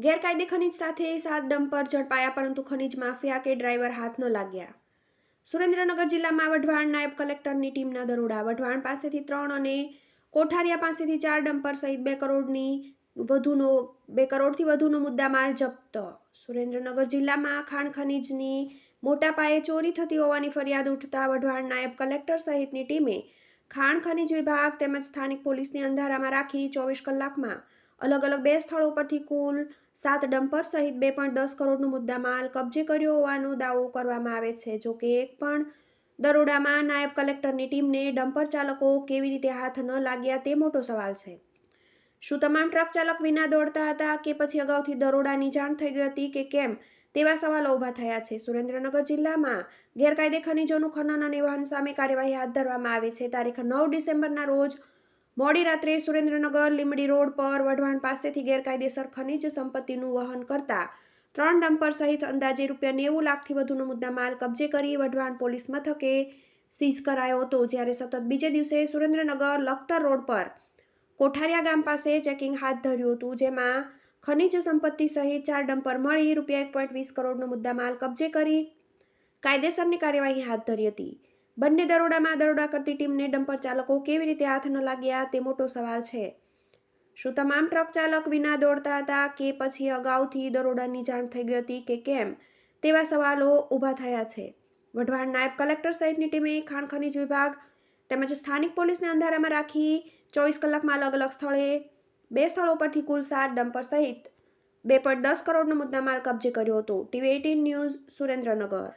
ગેરકાયદે ખનીજ સાથે 7 ડમ્પર ઝડપાયા, પરંતુ ખનીજ માફિયા કે ડ્રાઈવર હાથ ન લાગ્યા. સુરેન્દ્રનગર જિલ્લામાં વઢવાણ નાયબ કલેક્ટરની ટીમના દરોડા. વઢવાણ પાસેથી 3 અને કોઠારિયા પાસેથી 4 ડમ્પર સહિત 2 કરોડથી વધુનો મુદ્દામાલ જપ્ત. સુરેન્દ્રનગર જિલ્લામાં ખાણ ખનીજની મોટા પાયે ચોરી થતી હોવાની ફરિયાદ ઉઠતા વઢવાણ નાયબ કલેક્ટર સહિતની ટીમે ખાણ ખનીજ વિભાગ તેમજ સ્થાનિક પોલીસને અંધારામાં રાખી 24 કલાકમાં અલગ અલગ 2 સ્થળો પરથી કુલ 7 ડમ્પર સહિત 2.10 કરોડનો મુદ્દામાલ કબજે કર્યો હોવાનો દાવો કરવામાં આવે છે. જોકે એક પણ દરોડામાં નાયબ કલેક્ટરની ટીમને ડમ્પર ચાલકો કેવી રીતે હાથ ન લાગ્યા તે મોટો સવાલ છે. શું તમામ ટ્રક ચાલક વિના દોડતા હતા કે પછી અગાઉથી દરોડાની જાણ થઈ ગઈ હતી કે કેમ, તેવા સવાલો ઊભા થયા છે. સુરેન્દ્રનગર જિલ્લામાં ગેરકાયદે ખનીજોનું ખનન અને વહન સામે કાર્યવાહી હાથ ધરવામાં આવી છે. તારીખ 9 ડિસેમ્બરના રોજ મોડી રાત્રે સુરેન્દ્રનગર લીંબડી રોડ પર વઢવાણ પાસેથી ગેરકાયદેસર ખનીજ સંપત્તિનું વહન કરતા 3 ડમ્પર સહિત અંદાજે ₹90 લાખથી વધુનો મુદ્દામાલ કબજે કરી વઢવાણ પોલીસ મથકે સીઝ કરાયો હતો. જ્યારે સતત બીજે દિવસે સુરેન્દ્રનગર લખતર રોડ પર કોઠારિયા ગામ પાસે ચેકિંગ હાથ ધર્યું હતું, જેમાં ખનીજ સંપત્તિ સહિત 4 ડમ્પર મળી ₹1.20 કરોડનો મુદ્દામાલ કબજે કરી કાયદેસરની કાર્યવાહી હાથ ધરી હતી. બંને દરોડામાં દરોડા કરતી ટીમને ડમ્પર ચાલકો કેવી રીતે હાથ ન લાગ્યા તે મોટો સવાલ છે. શું તમામ ટ્રક ચાલક વિના દોડતા હતા કે પછી અગાઉથી દરોડાની જાણ થઈ ગઈ હતી કે કેમ, તેવા સવાલો ઊભા થયા છે. વઢવાણ નાયબ કલેક્ટર સહિતની ટીમે ખાણ ખનીજ વિભાગ તેમજ સ્થાનિક પોલીસને અંધારામાં રાખી 24 કલાકમાં અલગ અલગ સ્થળે 2 સ્થળો પરથી કુલ 7 ડમ્પર સહિત 2.10 કરોડનો મુદ્દામાલ કબજે કર્યો હતો. TV18 news, Surendranagar.